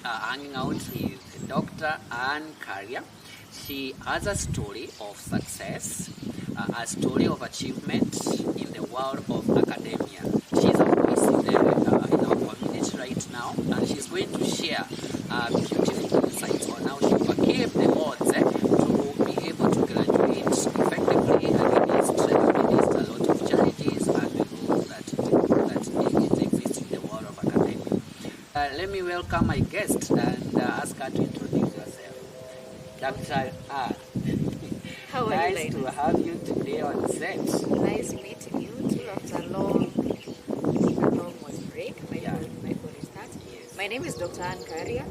hanging out with Dr. Kaaria. She has a story of success, a story of achievement in the world of academia. She's a voice in our community right now, and she's going to share beautiful insights on how she overcame the odds to be able to graduate effectively against a lot of challenges and the rules that exist in the world of academia. Let me welcome my guest and ask her to introduce herself. Dr. R. How are nice you, to have you today on set. Nice meeting you too after a long break. My name is Dr. Kaaria.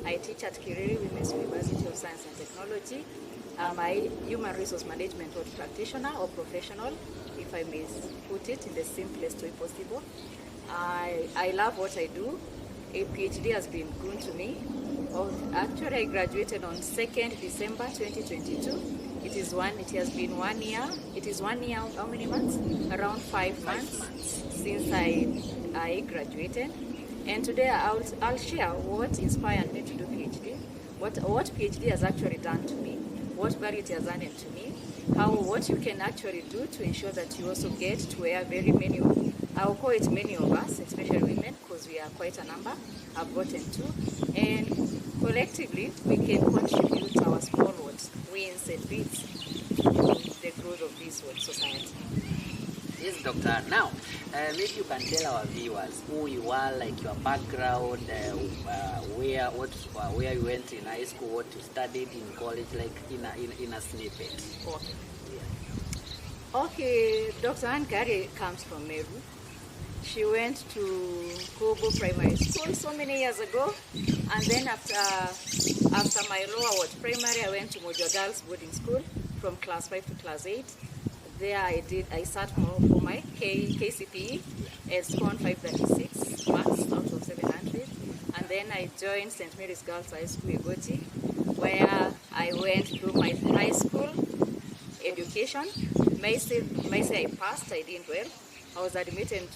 I teach at Gaceri Women's University of Science and Technology. I'm a human resource management practitioner or professional, if I may put it in the simplest way possible. I love what I do. A PhD has been good to me. Actually, I graduated on 2nd December 2022. It has been 1 year. It is 1 year, how many months? Around 5 months since I graduated. And today I'll share what inspired me to do PhD, what PhD has actually done to me, what value it has added to me, what you can actually do to ensure that you also get to where I'll call it many of us, especially women, because we are quite a number, have gotten to. And collectively, we can contribute our small wins and bits to the growth of this world society. Yes, Doctor. Now, maybe you can tell our viewers who you are, like your background, where you went in high school, what you studied in college, like in a snippet. Okay. Yeah. Okay, Dr. Kaaria comes from Meru. She went to Kobo Primary School so many years ago, and then after my lower primary, I went to Mojo Girls Boarding School from class 5 to class 8. There I sat for my KCPE and scored 536 marks out of 700, and then I joined St. Mary's Girls High School Egoti, where I went through my high school education. May say I passed, I did well. I was admitted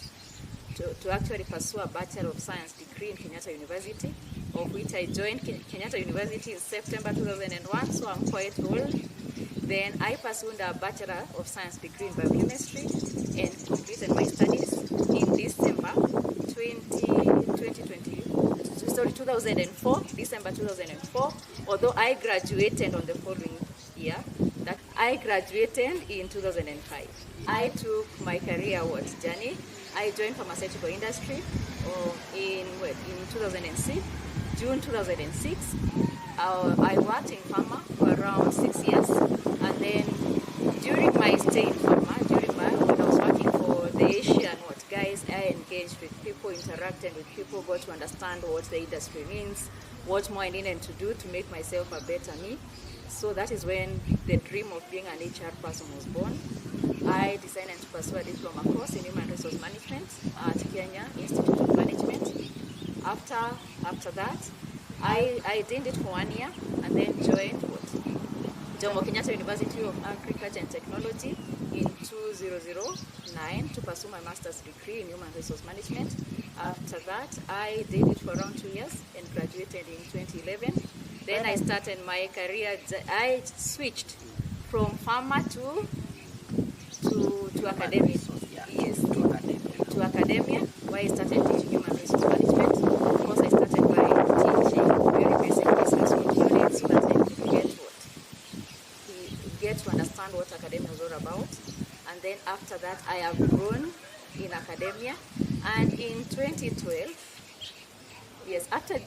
to actually pursue a Bachelor of Science degree in Kenyatta University, of which I joined Kenyatta University in September 2001, so I'm quite old. Then I pursued a Bachelor of Science degree in biochemistry and completed my studies in December 2004, December 2004, although I graduated on the following year. That I graduated in 2005. I took my career journey. I joined pharmaceutical industry in 2006, June 2006. I worked in pharma for around 6 years, and then during my stay in pharma, when I was working for the Asian guys, I engaged with people, interacted with people, got to understand what the industry means, what more I needed to do to make myself a better me. So that is when the dream of being an HR person was born. I decided to pursue a diploma course in human resource management at Kenya Institute of Management. After that, I did it for 1 year and then joined Jomo Kenyatta University of Agriculture and Technology in 2009 to pursue my master's degree in human resource management. After that, I did it for around 2 years and graduated in 2011. Then I started my career. I switched from pharma to academia. Yes, to academia, where I started teaching human resource management. Of course, I started by teaching very basic business units so that I could get to understand what academia was all about. And then after that, I have grown in academia. And in 2012, yes, after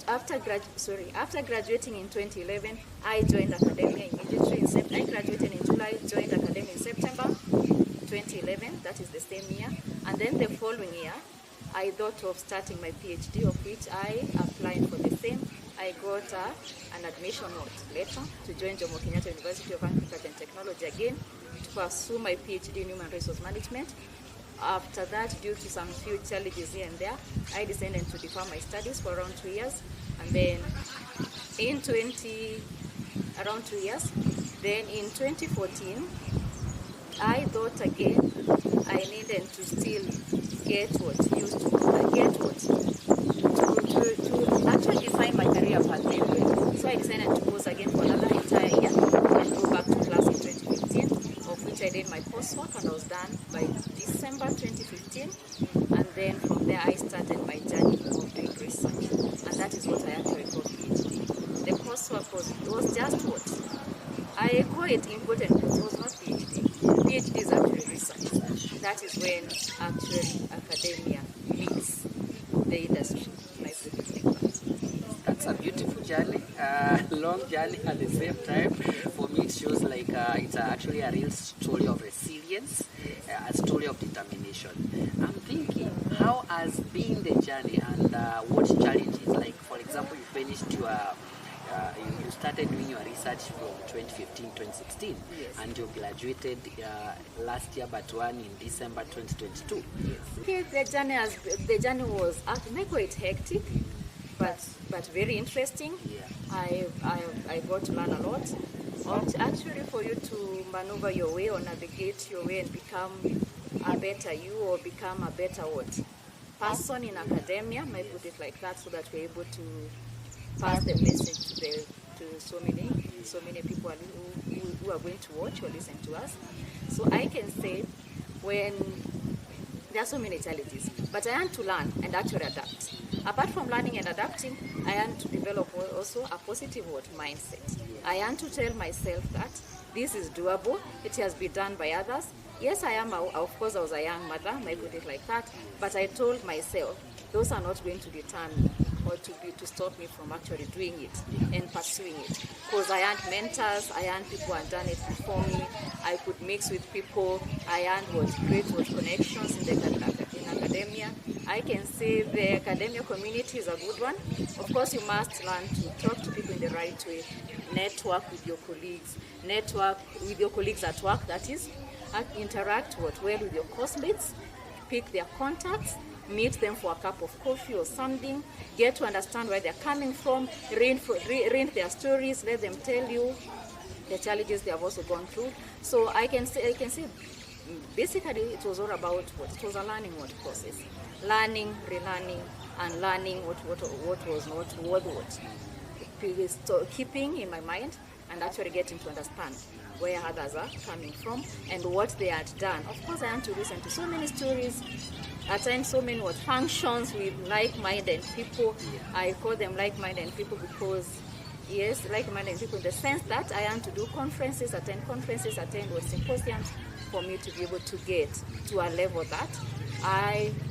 graduating in 2011, I joined academia immediately. I graduated in July, joined academia in September 2011. That is the same year. And then the following year, I thought of starting my PhD, of which I applied for the same. I got an admission letter to join Jomo Kenyatta University of Agriculture and Technology again to pursue my PhD in human resource management. After that, due to some few challenges here and there, I decided to defer my studies for around 2 years. And then around 2 years, then in 2014, I thought again I needed to still to actually define my career was just what? I call it important because it was not PhD. PhD is actually research. That is when actually academia meets the industry. I put it like that. That's a beautiful journey, long journey at the same time. For me, it shows like it's actually a real story of resilience, a story of determination. I'm thinking, how has been the journey and what challenges? Like, for example, you finished your you started doing your research from 2015, 2016, Yes. and you graduated last year, but one in December 2022. Yes. Okay, the journey was quite hectic, but very interesting. Yeah. I got to learn a lot. Actually, for you to maneuver your way or navigate your way and become a better you or become a better what person in academia, might put it like that, so that we're able to pass the message to so many people who are going to watch or listen to us. So I can say when there are so many challenges, but I had to learn and actually adapt. Apart from learning and adapting, I had to develop also a positive mindset. I had to tell myself that this is doable, it has been done by others. Yes, of course I was a young mother, I put it like that, but I told myself those are not going to deter me or to stop me from actually doing it and pursuing it. Because I had mentors, I had people who had done it before me, I could mix with people, I had great connections in academia. I can say the academia community is a good one. Of course, you must learn to talk to people in the right way, network with your colleagues at work, that is, interact well with your classmates, pick their contacts, meet them for a cup of coffee or something, get to understand where they're coming from, read their stories, let them tell you the challenges they have also gone through. So I can say basically it was all about it was a learning process. Learning, relearning, and learning what was not what. Keeping in my mind and actually getting to understand where others are coming from and what they had done. Of course, I had to listen to so many stories, attend so many functions with like-minded people. I call them like-minded people because, yes, like-minded people in the sense that I had to do conferences, attend symposiums for me to be able to get to a level that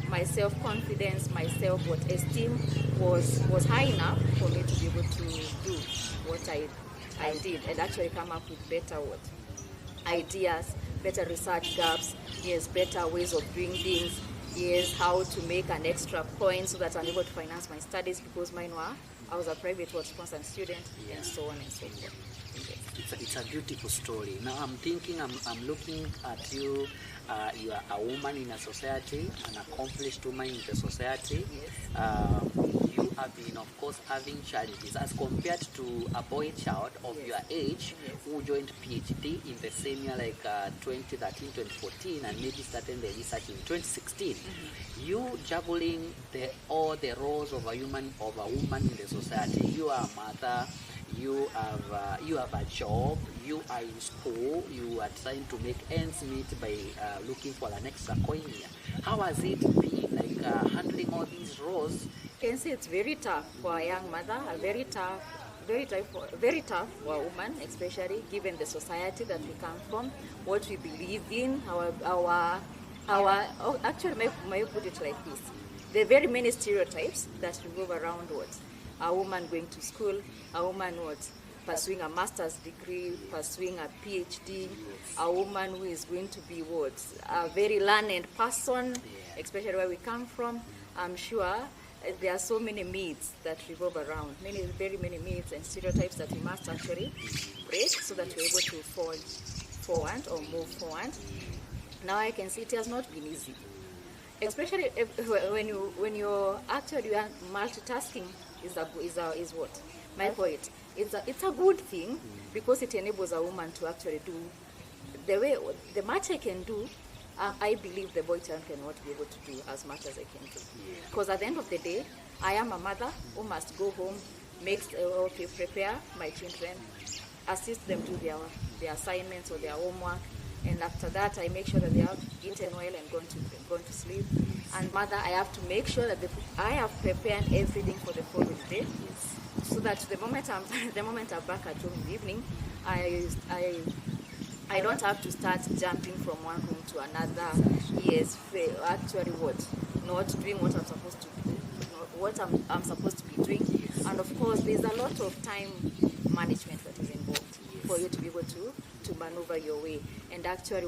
my self-confidence, my self-esteem was high enough for me to be able to do what I did and actually come up with better ideas, better research gaps, yes, better ways of doing things, yes, how to make an extra point so that I'm able to finance my studies because I was a private sponsored student, and so on and so forth. It's a beautiful story. Now I'm thinking, I'm looking at you. You are a woman in a society, an accomplished woman in the society. Yes. You have been, of course, having challenges as compared to a boy child of your age who joined PhD in the same year, like 2013, 2014, and maybe started the research in 2016. You juggling all the roles of a woman in the society. You are a mother. You have a job, you are in school, you are trying to make ends meet by looking for an extra coin here. How has it been, like handling all these roles? I can say it's very tough for a young mother, very tough for a woman, especially given the society that we come from, what we believe in, actually, may I put it like this. There are very many stereotypes that revolve around a woman going to school, a woman pursuing a master's degree, pursuing a PhD, a woman who is going to be a very learned person, especially where we come from. I'm sure there are so many myths that revolve around, very many myths and stereotypes that we must actually break so that we're able to forward or move forward. Now I can see it has not been easy, especially when you're actually multitasking. Is what my point. It's a good thing because it enables a woman to actually do the much I can do. I believe the boy child cannot be able to do as much as I can do. Because at the end of the day, I am a mother who must go home, prepare my children, assist them do their assignments or their homework, and after that I make sure that they have eaten well and gone to sleep. And mother, I have to make sure that I have prepared everything for the following day, so that the moment I'm back at home in the evening, I don't have to start jumping from one room to another. Yes, actually not doing what I'm supposed to do, what I'm supposed to be doing. And of course, there's a lot of time management that is involved for you to be able to maneuver your way. And actually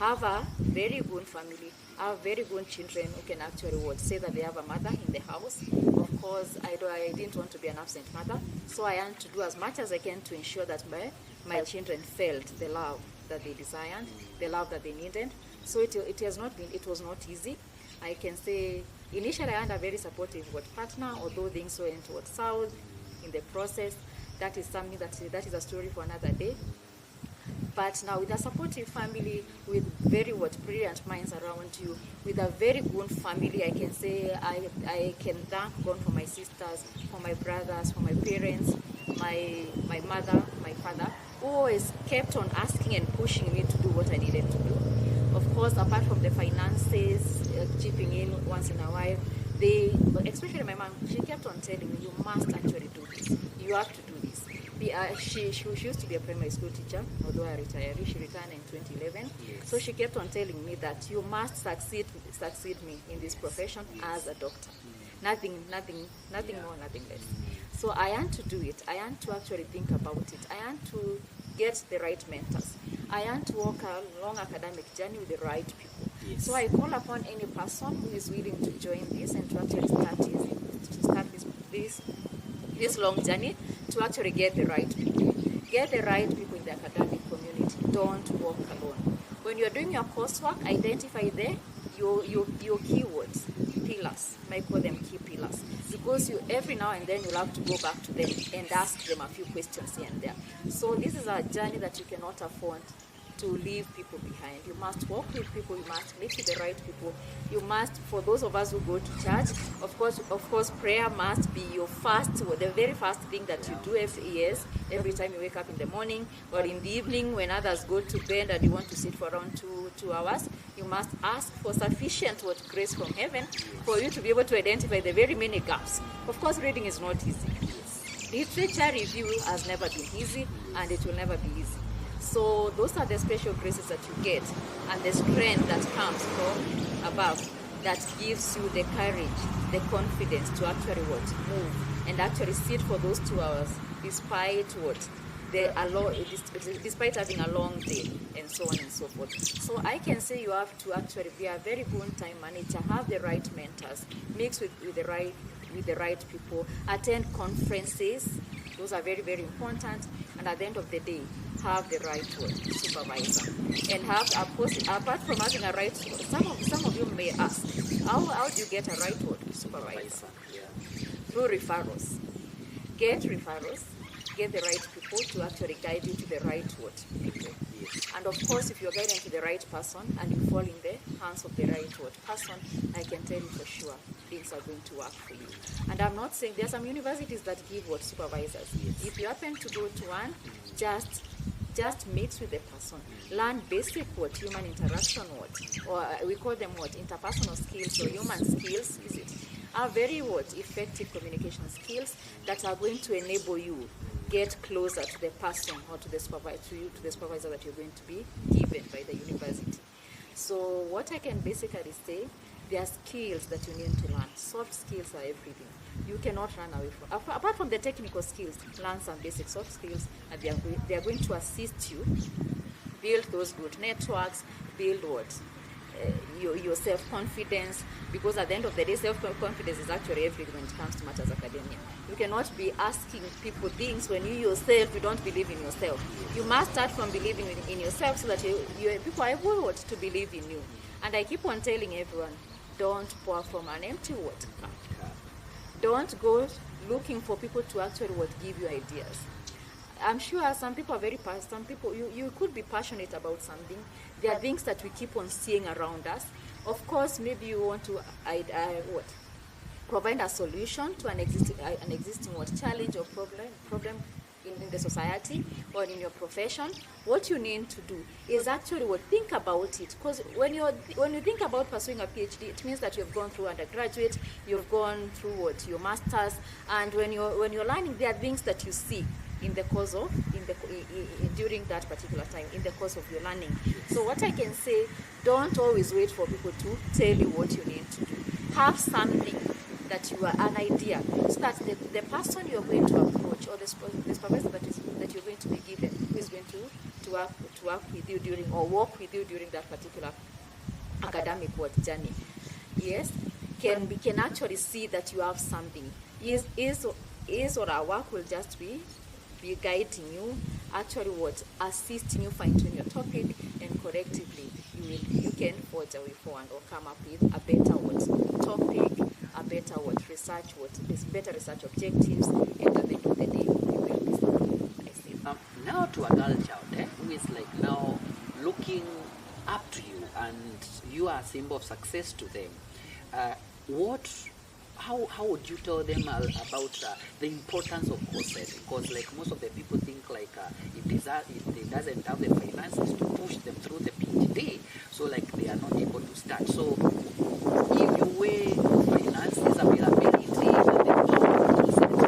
have a very good family, have very good children who can actually say that they have a mother in the house. Of course, I didn't want to be an absent mother, so I had to do as much as I can to ensure that my children felt the love that they desired, the love that they needed. So it was not easy. I can say initially I had a very supportive partner, although things went south in the process. That is something that is a story for another day. But now with a supportive family, with very brilliant minds around you, with a very good family, I can say I can thank God for my sisters, for my brothers, for my parents, my mother, my father, who always kept on asking and pushing me to do what I needed to do. Of course, apart from the finances, chipping in once in a while, especially my mom, she kept on telling me, you must actually do this. You have to do this. She used to be a primary school teacher, although I retired. She retired in 2011. Yes. So she kept on telling me that you must succeed me in this profession as a doctor. Nothing more, nothing less. So I had to do it. I had to actually think about it. I had to get the right mentors. I had to walk a long academic journey with the right people. Yes. So I call upon any person who is willing to join this and to actually start this long journey to actually get the right people. Get the right people in the academic community. Don't walk alone. When you're doing your coursework, identify your keywords, pillars. I might call them key pillars. Because every now and then you'll have to go back to them and ask them a few questions here and there. So this is a journey that you cannot afford to leave people behind. You must work with people, you must meet with the right people. You must, for those of us who go to church, of course, prayer must be your the very first thing that you do every time you wake up in the morning or in the evening when others go to bed and you want to sit for around two hours. You must ask for sufficient grace from heaven for you to be able to identify the very many gaps. Of course, reading is not easy. Literature review has never been easy and it will never be easy. So those are the special graces that you get and the strength that comes from above that gives you the courage, the confidence to actually move and actually sit for those 2 hours despite despite having a long day and so on and so forth. So I can say you have to actually be a very good time manager, have the right mentors, mix with the right people, attend conferences. Those are very, very important. And at the end of the day, have the right supervisor. And apart from having a right, some of you may ask, how do you get a right supervisor? Through referrals. Get referrals. Get the right people to actually guide you to the right people. And of course, if you're guiding to the right person and you fall in the hands of the right person, I can tell you for sure things are going to work for you. And I'm not saying there are some universities that give supervisors. If you happen to go to one, just mix with the person. Learn basic human interaction or we call them interpersonal skills or human skills, is it? Are very effective communication skills that are going to enable you get closer to the person or to the supervisor that you're going to be given by the university. So what I can basically say, there are skills that you need to learn. Soft skills are everything. You cannot run away from. Apart from the technical skills, learn some basic soft skills, and they are going to assist you build those good networks, build your self-confidence, because at the end of the day, self-confidence is actually everything when it comes to matters academia. You cannot be asking people things when you don't believe in yourself. You must start from believing in yourself so that people are able to believe in you. And I keep on telling everyone, don't pour from an empty cup. Don't go looking for people to actually give you ideas. I'm sure some people are some people, you could be passionate about something. There are things that we keep on seeing around us. Of course, maybe you want to provide a solution to an existing challenge or problem in the society or in your profession, what you need to do is actually think about it. Because when you think about pursuing a PhD, it means that you've gone through undergraduate, you've gone through your masters, and when you're learning, there are things that you see in the course of during that particular time, in the course of your learning. So what I can say, don't always wait for people to tell you what you need to do. Have something that you are an idea, so that the person you're going to approach, or the supervisor that you're going to be given, who is going to work with you during, or work with you during that particular academic journey, yes, can actually see that you have something. Is or our work will just be guiding you, actually assisting you fine-tune your topic, and collectively you can forge a way forward or come up with a better topic, a better research, better research objectives, and at the end of the day you will be successful. Now to a girl child who is like now looking up to you, and you are a symbol of success to them. How would you tell them about the importance of course setting? Because like most of the people think like if they doesn't have the finances to push them through the PhD, so like they are not able to start. So if you weigh finances, availability, and the power of course setting,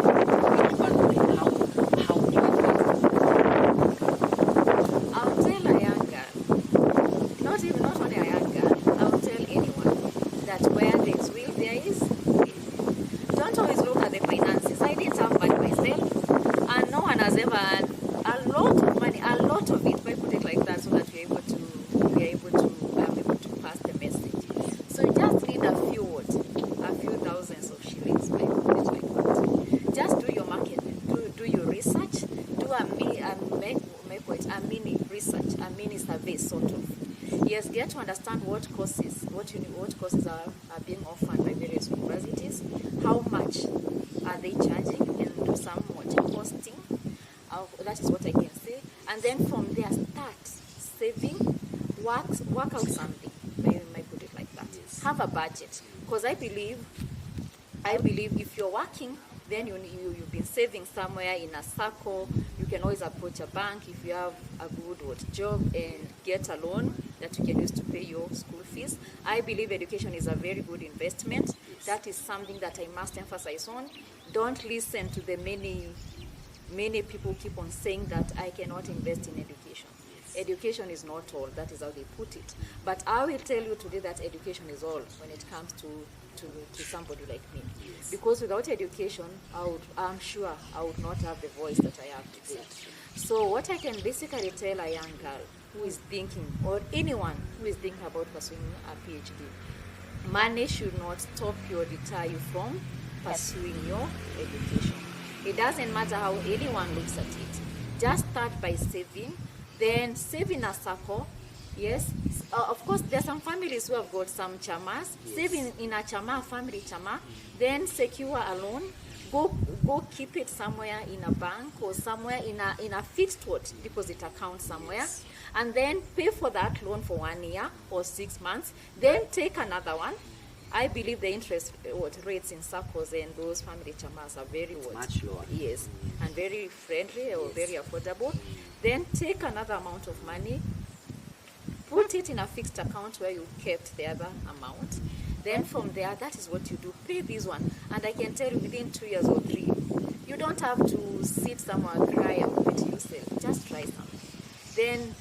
how do you I'll tell a young girl, not only a young girl, I'll tell anyone that where there is will, there is. Don't always look at the finances. I didn't have money myself, and no one has ever had a lot of money, a lot of it, by put it like that, so that we're able to pass the message. So you just need a few thousands of shillings, by put it like that. Just do your market, do your research, do a mini research, a mini survey sort of. Yes, get to understand what courses are being offered by various universities, how much are they charging, and do some costing. That is what I can say. And then from there, start saving, work out something. I put it like that. Yes. Have a budget, because I believe if you're working, then you've been saving somewhere in a circle. You can always approach a bank if you have a good job and get a loan that you can use to pay your school fees. I believe education is a very good investment. That is something that I must emphasize on. Don't listen to the many people keep on saying that I cannot invest in education. Education is not all. That is how they put it. But I will tell you today that education is all when it comes to somebody like me. Because without education, I'm sure I would not have the voice that I have today. So what I can basically tell a young girl who is thinking, or anyone who is thinking about pursuing a PhD, money should not stop you or deter you from pursuing your education. It doesn't matter how anyone looks at it. Just start by saving, then save in a circle. Yes, of course, there are some families who have got some chamas. Yes. Save in a chama, family chama, then secure a loan. Go keep it somewhere in a bank or somewhere in a fixed deposit account somewhere. Yes. And then pay for that loan for 1 year or 6 months. Then take another one. I believe the interest rates in circles and those family chamas are very much lower. Yes, and very friendly or very affordable. Then take another amount of money, put it in a fixed account where you kept the other amount. Then from there, that is what you do. Pay this one, and I can tell you within 2 years or 3, you don't have to sit somewhere and cry about it yourself. Just try something. Then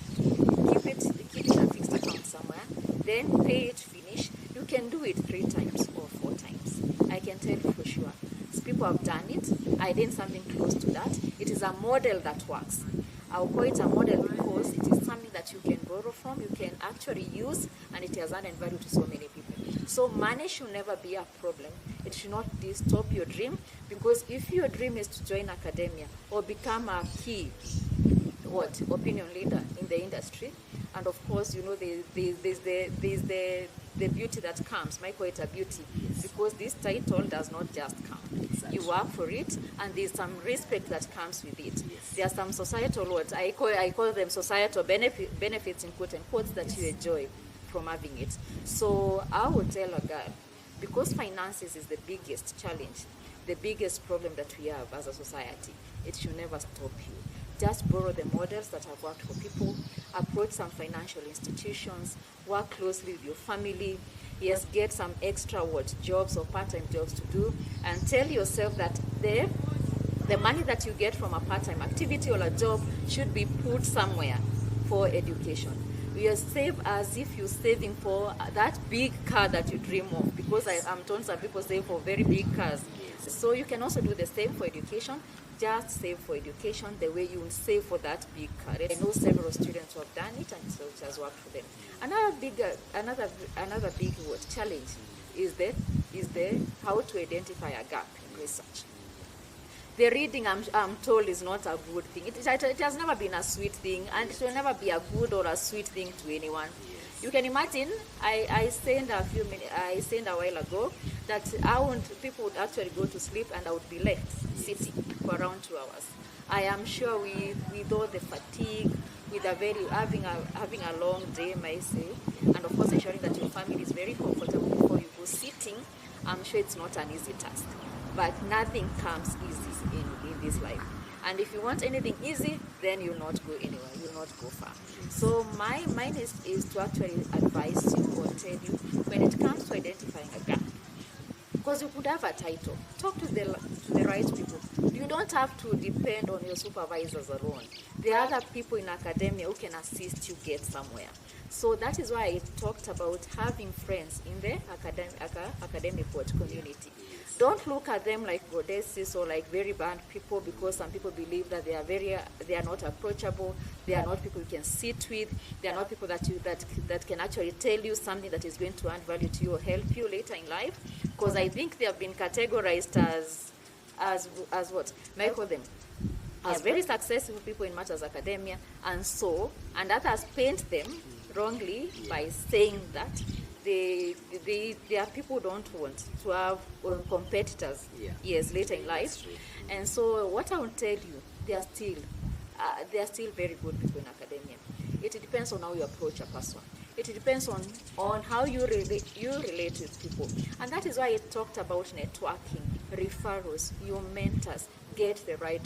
keep it in a fixed account somewhere. Then pay it, finish. You can do it 3 times or 4 times. I can tell you for sure. People have done it. I did something close to that. It is a model that works. I'll call it a model because it is something that you can borrow from, you can actually use, and it has added value to so many people. So money should never be a problem. It should not stop your dream, because if your dream is to join academia or become a key opinion leader in the industry, and of course, you know, there's the beauty that comes. I call it a beauty, because this title does not just come. Exactly. You work for it, and there's some respect that comes with it. Yes. There are some societal words. I call them societal benefits in quote and quotes that you enjoy from having it. So I would tell a girl, because finances is the biggest challenge, the biggest problem that we have as a society. It should never stop you. Just borrow the models that have worked for people, approach some financial institutions, work closely with your family, yes, get some extra jobs or part-time jobs to do, and tell yourself that the money that you get from a part-time activity or a job should be put somewhere for education. You save as if you're saving for that big car that you dream of, because I'm told some people save for very big cars. So you can also do the same for education. Just save for education the way you will save for that big car. I know several students who have done it, and so it has worked for them. Another big challenge is the how to identify a gap in research. The reading, I'm told, is not a good thing. It has never been a sweet thing, and it will never be a good or a sweet thing to anyone. You can imagine, I said a while ago that people would actually go to sleep and I would be left sitting for around 2 hours. I am sure with all the fatigue, with having a long day, may say, and of course ensuring that your family is very comfortable before you go sitting, I'm sure it's not an easy task. But nothing comes easy in this life. And if you want anything easy, then you'll not go anywhere, you'll not go far. So mine is to actually advise you or tell you when it comes to identifying a gap. Because you could have a title. Talk to the right people. You don't have to depend on your supervisors alone. There are other people in academia who can assist you get somewhere. So that is why I talked about having friends in the academic community. Don't look at them like goddesses or like very bad people, because some people believe that they are not approachable. They are not people you can sit with. They are not people that can actually tell you something that is going to add value to you or help you later in life. Because I think they have been categorized as what? May I call them? As very successful people in matters academia, and others paint them wrongly by saying that they are people who don't want to have competitors later in life. And so what I will tell you, they are still very good people in academia. It depends on how you approach a person. It depends on how you relate with people. And that is why I talked about networking, referrals, your mentors. Get the right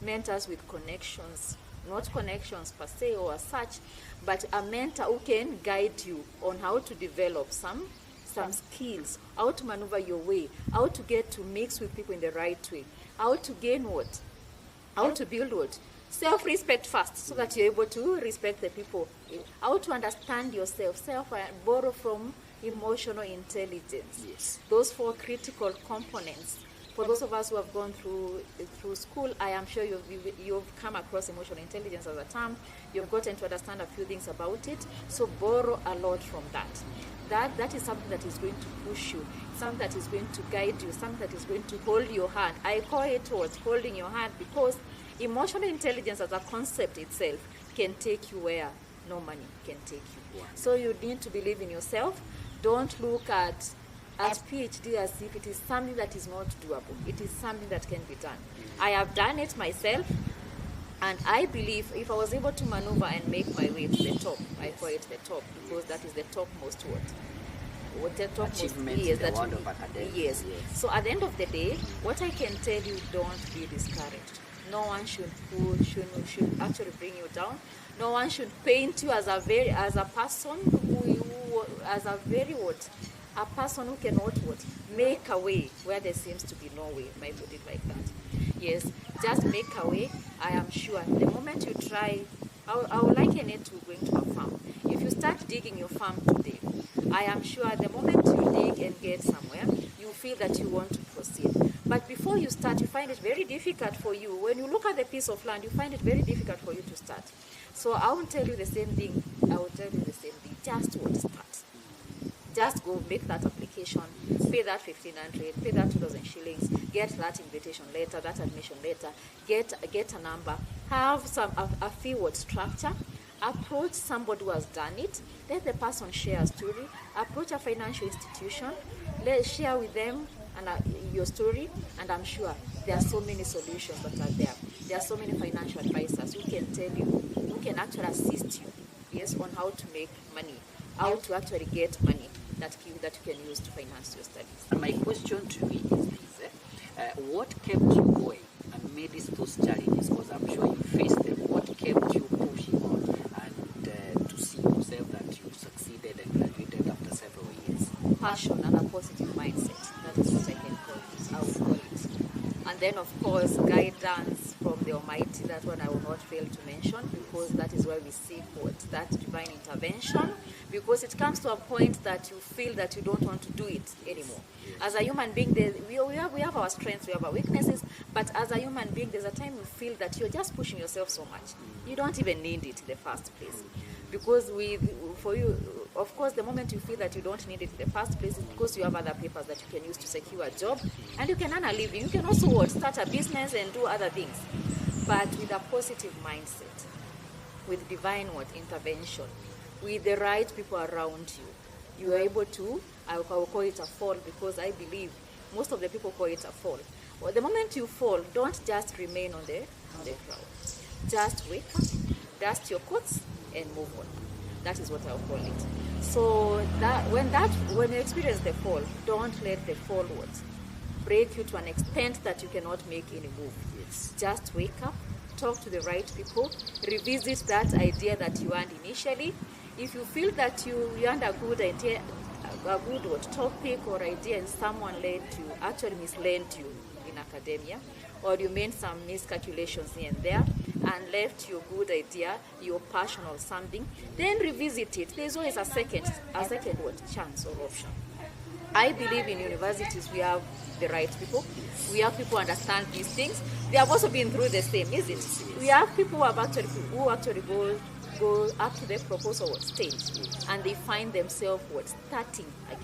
mentors with connections, not connections per se or as such, but a mentor who can guide you on how to develop some skills, how to maneuver your way, how to get to mix with people in the right way, how to gain how to build self-respect first, so that you're able to respect the people, how to understand yourself, borrow from emotional intelligence. Yes. Those 4 critical components. For those of us who have gone through school, I am sure you've come across emotional intelligence as a term. You've gotten to understand a few things about it. So borrow a lot from that. That is something that is going to push you, something that is going to guide you, something that is going to hold your hand. I call it holding your hand, because emotional intelligence as a concept itself can take you where no money can take you. Wow. So you need to believe in yourself. Don't look at PhD as if it is something that is not doable. It is something that can be done. I have done it myself, and I believe if I was able to maneuver and make my way to the top, I call it the top, because that is the topmost achievement in the world of academia. Yes. So at the end of the day, what I can tell you, don't be discouraged. No one should actually bring you down. No one should paint you as a person a person who cannot make a way where there seems to be no way. I put it like that. Yes, just make a way. I am sure the moment you try, I would liken it to going to a farm. If you start digging your farm today, I am sure the moment you dig and get somewhere, you feel that you want to proceed. But before you start, you find it very difficult for you. When you look at the piece of land, you find it very difficult for you to start. So I will tell you the same thing. Just start. Just go make that application, pay that 1,500, pay that 2,000 shillings, get that invitation letter, that admission letter, get a number, have a fee structure, approach somebody who has done it, let the person share a story, approach a financial institution, share with them your story, and I'm sure there are so many solutions that are there. There are so many financial advisors who can tell you, who can actually assist you, yes, on how to make money, how to actually get money that you can use to finance your studies. And my question to you is this. What kept you going amidst those challenges? Because I'm sure you faced them. What kept you pushing on and to see yourself that you succeeded and graduated after several years? Passion and a positive mindset. That is what I can call it. I will call it. And then, of course, guidance from the Almighty. That one I will not fail to mention, because that is where we seek what? That divine intervention. Because it comes to a point that you feel that you don't want to do it anymore. As a human being, we have our strengths, we have our weaknesses, but as a human being, there's a time you feel that you're just pushing yourself so much. You don't even need it in the first place. Because for you, of course, the moment you feel that you don't need it in the first place is because you have other papers that you can use to secure a job, and you can earn a living. You can also start a business and do other things. But with a positive mindset, with divine intervention, with the right people around you, you are able to, I will call it a fall, because I believe most of the people call it a fall. Well, the moment you fall, don't just remain on the ground. Just wake up, dust your coats, and move on. That is what I'll call it. So when you experience the fall, don't let the fall break you to an extent that you cannot make any move. Just wake up, talk to the right people, revisit that idea that you had initially. If you feel that you had a good idea, a good topic or idea, and someone actually misled you in academia, or you made some miscalculations here and there and left your good idea, your passion or something, then revisit it. There's always a second chance or option. I believe in universities we have the right people. We have people who understand these things. They have also been through the same, is it? We have people who actually go up to the proposal stage, and they find themselves starting again.